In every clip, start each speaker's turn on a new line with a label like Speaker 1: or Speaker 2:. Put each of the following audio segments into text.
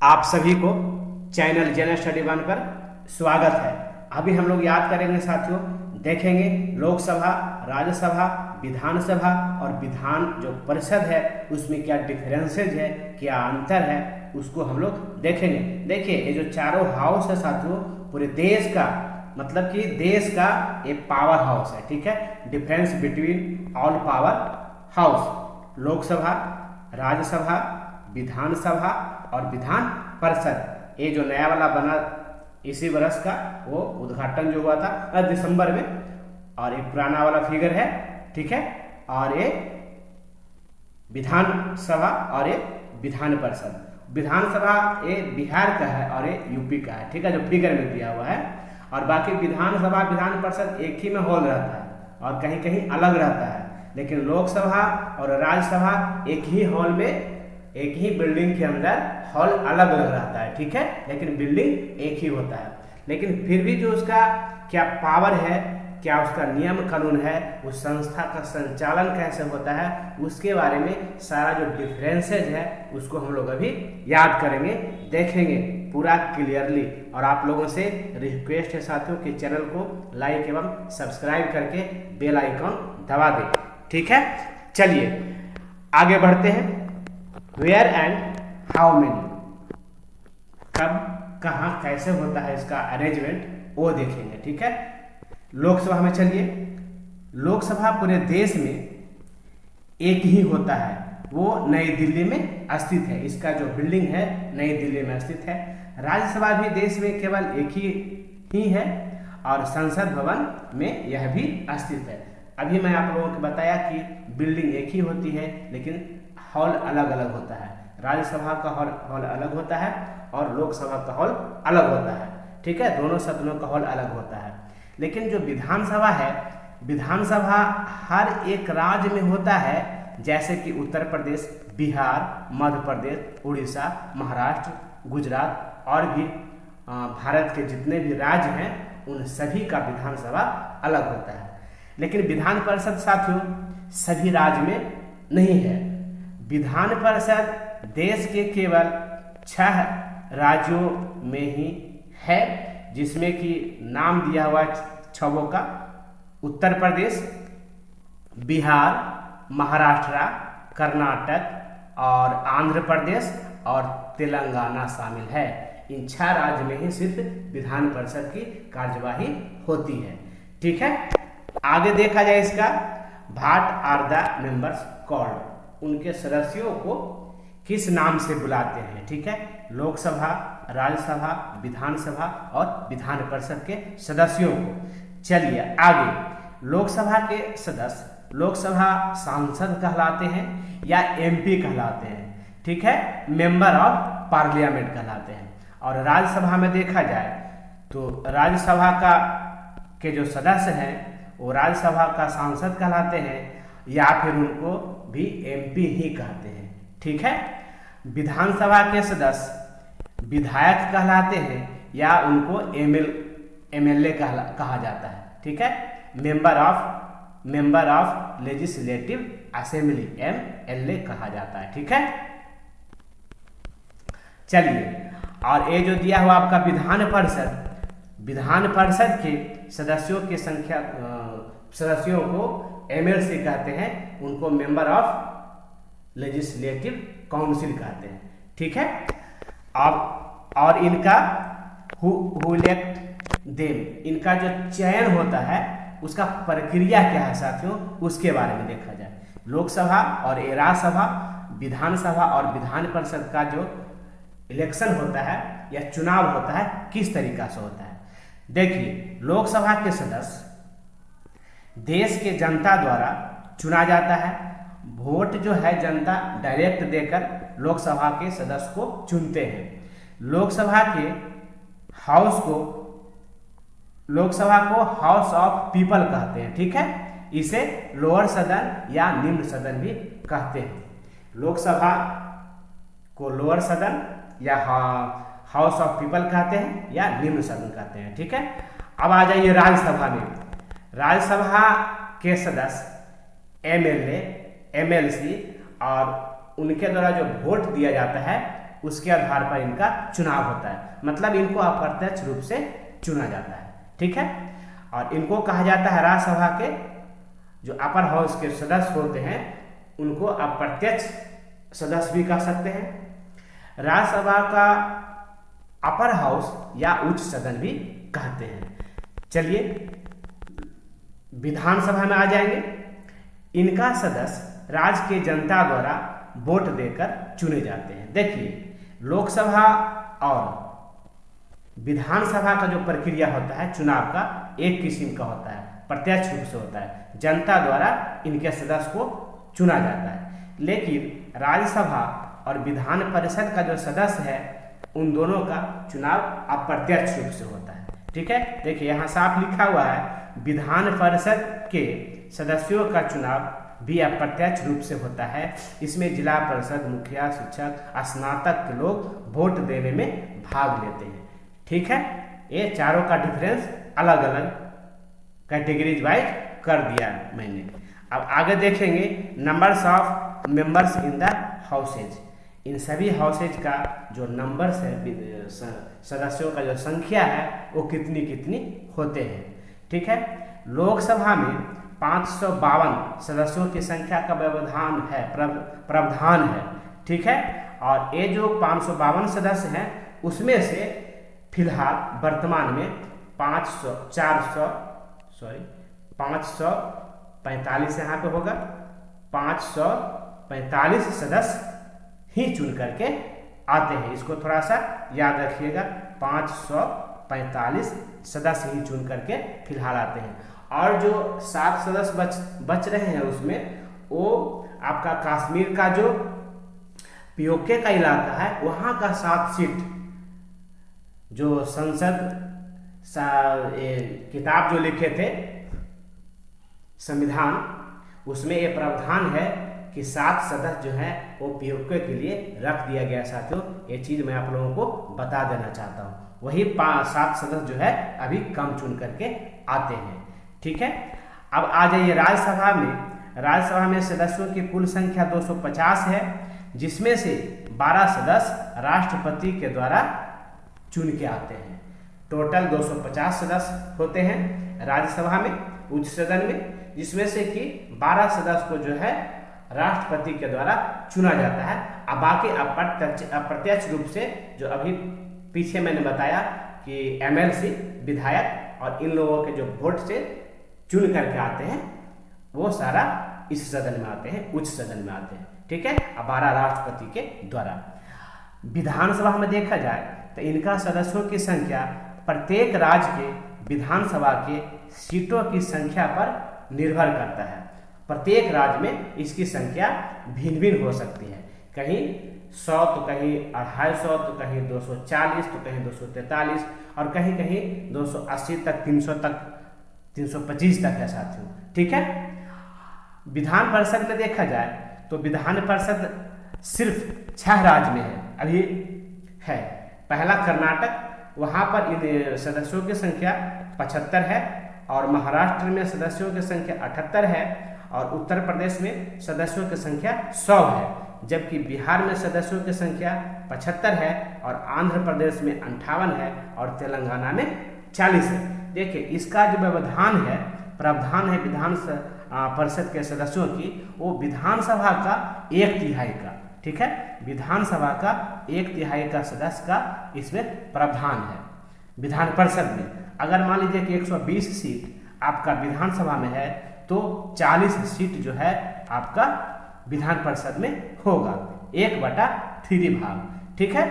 Speaker 1: आप सभी को चैनल जनरल स्टडी वन पर स्वागत है। अभी हम लोग याद करेंगे साथियों, देखेंगे लोकसभा, राज्यसभा, विधानसभा और विधान जो परिषद है उसमें क्या डिफरेंसेज है, क्या अंतर है, उसको हम लोग देखेंगे। देखिए ये जो चारों हाउस है साथियों, पूरे देश का मतलब कि देश का एक पावर हाउस है। ठीक है, difference between all power house, Lok Sabha, Rajya Sabha, Vidhan Sabha और विधान परिषद। ये जो नया वाला बना इसी वर्ष का, वो उद्घाटन जो हुआ था दिसंबर में, और एक पुराना वाला फिगर है। ठीक है, और ये विधानसभा और ये विधान परिषद। विधानसभा ये बिहार का है और ये यूपी का है। ठीक है, जो फिगर में दिया हुआ है। और बाकी विधानसभा विधान परिषद एक ही में हॉल रहता है और कहीं कहीं अलग रहता है। लेकिन लोकसभा और राज्यसभा एक ही हॉल में, एक ही बिल्डिंग के अंदर हॉल अलग अलग रहता है। ठीक है, लेकिन बिल्डिंग एक ही होता है। लेकिन फिर भी जो उसका क्या पावर है, क्या उसका नियम कानून है, उस संस्था का संचालन कैसे होता है, उसके बारे में सारा जो डिफरेंसेज है उसको हम लोग अभी याद करेंगे, देखेंगे पूरा क्लियरली। और आप लोगों से रिक्वेस्ट है साथियों कि चैनल को लाइक एवं सब्सक्राइब करके बेल आइकॉन दबा दें। ठीक है, चलिए आगे बढ़ते हैं। वेयर एंड हाउ मेनी, कब कहाँ कैसे होता है इसका अरेंजमेंट, वो देखेंगे। ठीक है, लोकसभा में चलिए। लोकसभा पूरे देश में एक ही होता है, वो नई दिल्ली में स्थित है। इसका जो बिल्डिंग है नई दिल्ली में स्थित है। राज्यसभा भी देश में केवल एक ही है और संसद भवन में यह भी स्थित है। अभी मैं आप लोगों को बताया कि बिल्डिंग एक ही होती है लेकिन हॉल अलग अलग होता है। राज्यसभा का हॉल अलग होता है और लोकसभा का हॉल अलग होता है। ठीक है, दोनों सदनों का हॉल अलग होता है। लेकिन जो विधानसभा है, विधानसभा हर एक राज्य में होता है, जैसे कि उत्तर प्रदेश, बिहार, मध्य प्रदेश, उड़ीसा, महाराष्ट्र, गुजरात और भी भारत के जितने भी राज्य हैं उन सभी का विधानसभा अलग होता है। लेकिन विधान परिषद साथियों सभी राज्य में नहीं है। विधान परिषद देश के केवल 6 राज्यों में ही है, जिसमें कि नाम दिया हुआ 6 का उत्तर प्रदेश, बिहार, महाराष्ट्र, कर्नाटक और आंध्र प्रदेश और तेलंगाना शामिल है। इन 6 राज्य में ही सिर्फ विधान परिषद की कार्यवाही होती है। ठीक है, आगे देखा जाए इसका, what are the members called, उनके सदस्यों को किस नाम से बुलाते हैं। ठीक है, लोकसभा, राज्यसभा, विधानसभा और विधान परिषद के सदस्यों को। चलिए आगे, लोकसभा के सदस्य लोकसभा सांसद कहलाते हैं या एमपी कहलाते हैं। ठीक है, मेंबर ऑफ पार्लियामेंट कहलाते हैं। और राज्यसभा में देखा जाए तो राज्यसभा के जो सदस्य हैं वो राज्यसभा का सांसद कहलाते हैं या फिर उनको भी एमपी ही कहते हैं। ठीक है, विधानसभा के सदस्य विधायक कहलाते हैं या उनको एमएलए कहा जाता है। ठीक है, member of legislative assembly, MLA कहा जाता है। ठीक है, चलिए, और ये जो दिया हुआ आपका विधान परिषद, विधान परिषद के सदस्यों की संख्या, सदस्यों को एमएलसी कहते हैं, उनको मेंबर ऑफ लेजिस्लेटिव काउंसिल कहते हैं। ठीक है, अब और इनका हु इलेक्ट देम, इनका जो चयन होता है उसका प्रक्रिया क्या है साथियों, उसके बारे में देखा जाए। लोकसभा और राज्यसभा, विधानसभा और विधान परिषद का जो इलेक्शन होता है या चुनाव होता है किस तरीका से होता है। देखिए, लोकसभा के सदस्य देश के जनता द्वारा चुना जाता है। वोट जो है जनता डायरेक्ट देकर लोकसभा के सदस्य को चुनते हैं। लोकसभा को हाउस ऑफ पीपल कहते हैं। ठीक है, इसे लोअर सदन या निम्न सदन भी कहते हैं। लोकसभा को लोअर सदन या हाउस ऑफ पीपल कहते हैं या निम्न सदन कहते हैं। ठीक है, अब आ जाइए राज्यसभा में। राज्यसभा के सदस्य एमएलए, एमएलसी और उनके द्वारा जो वोट दिया जाता है उसके आधार पर इनका चुनाव होता है, मतलब इनको अप्रत्यक्ष रूप से चुना जाता है। ठीक है, और इनको कहा जाता है राज्यसभा के जो अपर हाउस के सदस्य होते हैं उनको अप्रत्यक्ष सदस्य भी कह सकते हैं। राज्यसभा का अपर हाउस या उच्च सदन भी कहते हैं। चलिए विधानसभा में आ जाएंगे। इनका सदस्य राज्य के जनता द्वारा वोट देकर चुने जाते हैं। देखिए लोकसभा और विधानसभा का जो प्रक्रिया होता है चुनाव का एक किस्म का होता है, प्रत्यक्ष रूप से होता है, जनता द्वारा इनके सदस्य को चुना जाता है। लेकिन राज्यसभा और विधान परिषद का जो सदस्य है उन दोनों का चुनाव अप्रत्यक्ष रूप से होता है। ठीक है, देखिए यहाँ साफ लिखा हुआ है विधान परिषद के सदस्यों का चुनाव भी अप्रत्यक्ष रूप से होता है। इसमें जिला परिषद, मुखिया, शिक्षक, स्नातक के लोग वोट देने में भाग लेते हैं। ठीक है, ये चारों का डिफरेंस अलग अलग कैटेगरीज वाइज कर दिया मैंने। अब आगे देखेंगे numbers of members in the houses. इन सभी हाउसेज का जो नंबर्स है, सदस्यों का जो संख्या है वो कितनी कितनी होते हैं। ठीक है, लोकसभा में 552 सदस्यों की संख्या का व्यवधान है, प्रावधान है। ठीक है, और ये जो 552 सदस्य हैं उसमें से फिलहाल वर्तमान में 545 यहाँ पे होगा, 545 सदस्य ही चुन करके आते हैं। इसको थोड़ा सा याद रखिएगा, 545 सदस्य ही चुन करके फिलहाल आते हैं। और जो 7 सदस्य बच रहे हैं उसमें वो आपका कश्मीर का जो पीओके का इलाका है वहाँ का 7 सीट जो संसद किताब जो लिखे थे संविधान, उसमें ये प्रावधान है कि 7 सदस्य जो है वो पीओके के लिए रख दिया गया। साथियों ये चीज़ मैं आप लोगों को बता देना चाहता हूँ। वही 7 सदस्य जो है अभी कम चुन करके आते हैं। ठीक है, अब आ जाइए राज्यसभा में। राज्यसभा में सदस्यों की कुल संख्या 250 है, जिसमें से 12 सदस्य राष्ट्रपति के द्वारा चुन के आते हैं। टोटल 250 सदस्य होते हैं राज्यसभा में, उच्च सदन में, जिसमें से कि 12 सदस्य को जो है राष्ट्रपति के द्वारा चुना जाता है। अब बाकी अप्रत्यक्ष रूप से जो अभी पीछे मैंने बताया कि एमएलसी, विधायक और इन लोगों के जो वोट से चुन करके आते हैं वो सारा इस सदन में आते हैं, उच्च सदन में आते हैं। ठीक है, अब 12 राष्ट्रपति के द्वारा। विधानसभा में देखा जाए तो इनका सदस्यों की संख्या प्रत्येक राज्य के विधानसभा के सीटों की संख्या पर निर्भर करता है। प्रत्येक राज्य में इसकी संख्या भिन्न भिन्न हो सकती है, कहीं 100 तो कहीं 250 तो कहीं 240 तो कहीं 243 और कहीं कहीं 280 तक, 300 तक, 325 तक है साथियों। ठीक है, विधान परिषद में देखा जाए तो विधान परिषद सिर्फ 6 राज्य में है अभी है। पहला कर्नाटक, वहाँ पर इन सदस्यों की संख्या 75 है, और महाराष्ट्र में सदस्यों की संख्या 78 है, और उत्तर प्रदेश में सदस्यों की संख्या 100 है, जबकि बिहार में सदस्यों की संख्या 75 है, और आंध्र प्रदेश में 58 है, और तेलंगाना में 40 है। देखिए इसका जो व्यवधान है, प्रावधान है विधान परिषद के सदस्यों की, वो विधानसभा का 1/3 का, ठीक है, विधानसभा का 1/3 का सदस्य का इसमें प्रावधान है। विधान परिषद में अगर मान लीजिए कि 120 सीट आपका विधानसभा में है तो 40 सीट जो है आपका विधान परिषद में होगा, 1/3 भाग। ठीक है,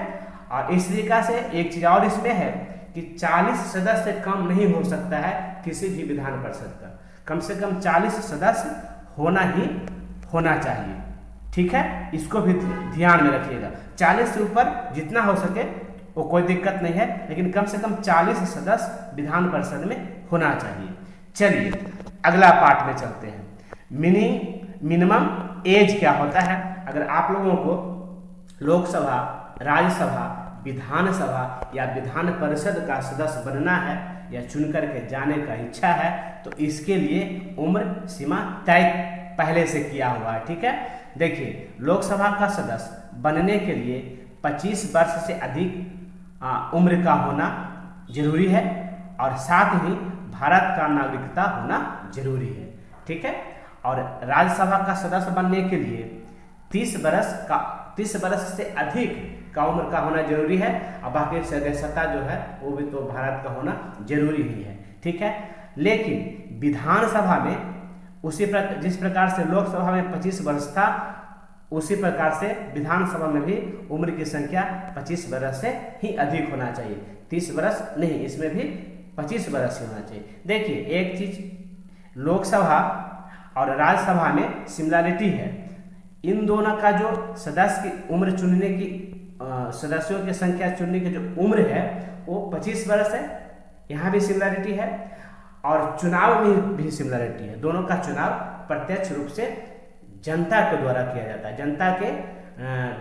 Speaker 1: और इस तरीका से एक चीज और इसमें है कि 40 सदस्य कम नहीं हो सकता है किसी भी विधान परिषद का, कम से कम 40 सदस्य होना चाहिए। ठीक है, इसको भी ध्यान में रखिएगा। 40 से ऊपर जितना हो सके वो कोई दिक्कत नहीं है, लेकिन कम से कम 40 सदस्य विधान परिषद में होना चाहिए। चलिए अगला पार्ट में चलते हैं। मिनिमम एज क्या होता है। अगर आप लोगों को लोकसभा, राज्यसभा, विधानसभा या विधान परिषद का सदस्य बनना है या चुन करके जाने का इच्छा है तो इसके लिए उम्र सीमा तय पहले से किया हुआ है। ठीक है, देखिए लोकसभा का सदस्य बनने के लिए 25 वर्ष से अधिक उम्र का होना जरूरी है और साथ ही भारत का नागरिकता होना जरूरी है। ठीक है। और राज्यसभा का सदस्य बनने के लिए 30 वर्ष से अधिक का उम्र का होना जरूरी है और बाकी सदस्यता जो है वो भी तो भारत का होना जरूरी ही है। ठीक है। लेकिन विधानसभा में जिस प्रकार से लोकसभा में 25 वर्ष था, उसी प्रकार से विधानसभा में भी उम्र की संख्या 25 वर्ष से ही अधिक होना चाहिए। 30 वर्ष नहीं, इसमें भी 25 वर्ष ही होना चाहिए। देखिए, एक चीज लोकसभा और राज्यसभा में सिमिलरिटी है। इन दोनों का जो सदस्य की उम्र चुनने की सदस्यों की संख्या चुनने की जो उम्र है वो 25 वर्ष है। यहाँ भी सिमिलरिटी है और चुनाव में भी सिमिलरिटी है। दोनों का चुनाव प्रत्यक्ष रूप से जनता के द्वारा किया जाता है, जनता के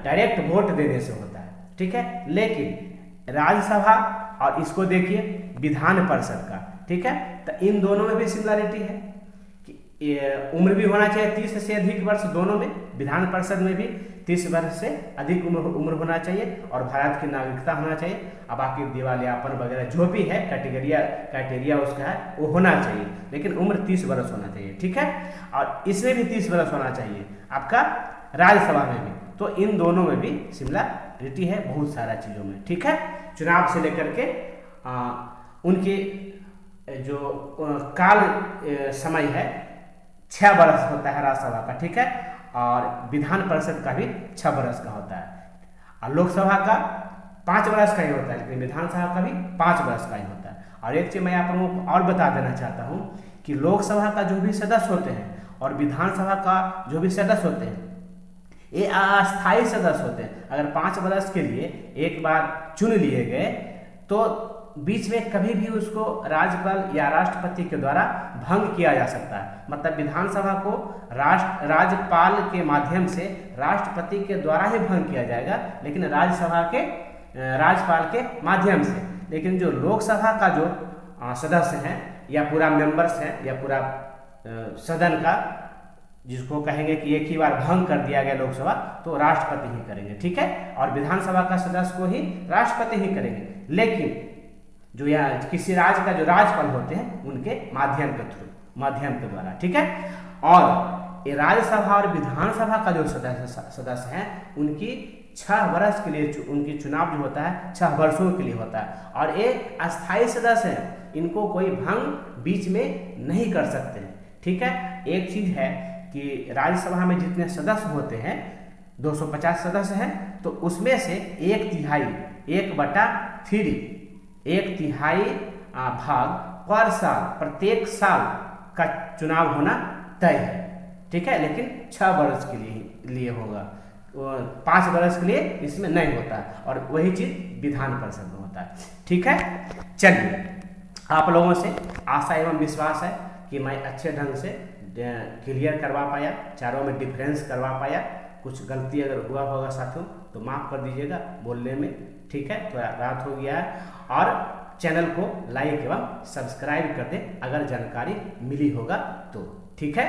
Speaker 1: डायरेक्ट वोट देने से होता है। ठीक है। लेकिन राज्यसभा और इसको देखिए विधान परिषद का, ठीक है, तो इन दोनों में भी सिमिलरिटी है कि उम्र भी होना चाहिए 30 से अधिक वर्ष दोनों में। विधान परिषद में भी 30 वर्ष से अधिक उम्र होना चाहिए और भारत की नागरिकता होना चाहिए। अब बाकी दिवालियापन वगैरह जो भी है क्राइटेरिया उसका है वो होना चाहिए, लेकिन उम्र 30 वर्ष होना चाहिए। ठीक है। और इसमें भी 30 वर्ष होना चाहिए आपका राज्यसभा में भी। तो इन दोनों में भी सिमिलरिटी है बहुत सारा चीज़ों में। ठीक है। चुनाव से लेकर के उनकी जो काल समय है 6 वर्ष होता है राज्यसभा का। ठीक है। और विधान परिषद का भी 6 वर्ष का होता है और लोकसभा का 5 वर्ष का ही होता है, लेकिन विधानसभा का भी 5 वर्ष का ही होता है। और एक चीज़ मैं आप लोगों को और बता देना चाहता हूँ कि लोकसभा का जो भी सदस्य होते हैं और विधानसभा का जो भी सदस्य होते हैं ये अस्थायी सदस्य होते हैं। अगर 5 वर्ष के लिए एक बार चुन लिए गए तो बीच में कभी भी उसको राज्यपाल या राष्ट्रपति के द्वारा भंग किया जा सकता है। मतलब विधानसभा को राज्यपाल के माध्यम से राष्ट्रपति के द्वारा ही भंग किया जाएगा, लेकिन राज्यसभा के राज्यपाल के माध्यम से। लेकिन जो लोकसभा का जो सदस्य हैं या पूरा मेंबर्स हैं या पूरा सदन का जिसको कहेंगे कि एक ही बार भंग कर दिया गया लोकसभा, तो राष्ट्रपति ही करेंगे। ठीक है। और विधानसभा का सदस्य को ही राष्ट्रपति ही करेंगे, लेकिन जो यहाँ किसी राज्य का जो राज्यपाल होते हैं उनके माध्यम के द्वारा। ठीक है। और ये राज्यसभा और विधानसभा का जो सदस्य हैं उनकी 6 वर्ष के लिए उनकी चुनाव जो होता है 6 वर्षों के लिए होता है। और एक अस्थायी सदस्य हैं, इनको कोई भंग बीच में नहीं कर सकते हैं। ठीक है। एक चीज है कि राज्यसभा में जितने सदस्य होते हैं 250 सदस्य हैं, तो उसमें से 1/3 भाग पर साल प्रत्येक साल का चुनाव होना तय है। ठीक है। लेकिन 6 वर्ष के लिए होगा, 5 वर्ष के लिए इसमें नहीं होता है। और वही चीज विधान परिषद में होता है। ठीक है। चलिए, आप लोगों से आशा एवं विश्वास है कि मैं अच्छे ढंग से क्लियर करवा पाया, चारों में डिफरेंस करवा पाया। कुछ गलती अगर हुआ होगा साथियों तो माफ़ कर दीजिएगा बोलने में। ठीक है। थोड़ा रात हो गया है। और चैनल को लाइक एवं सब्सक्राइब कर दें अगर जानकारी मिली होगा तो। ठीक है।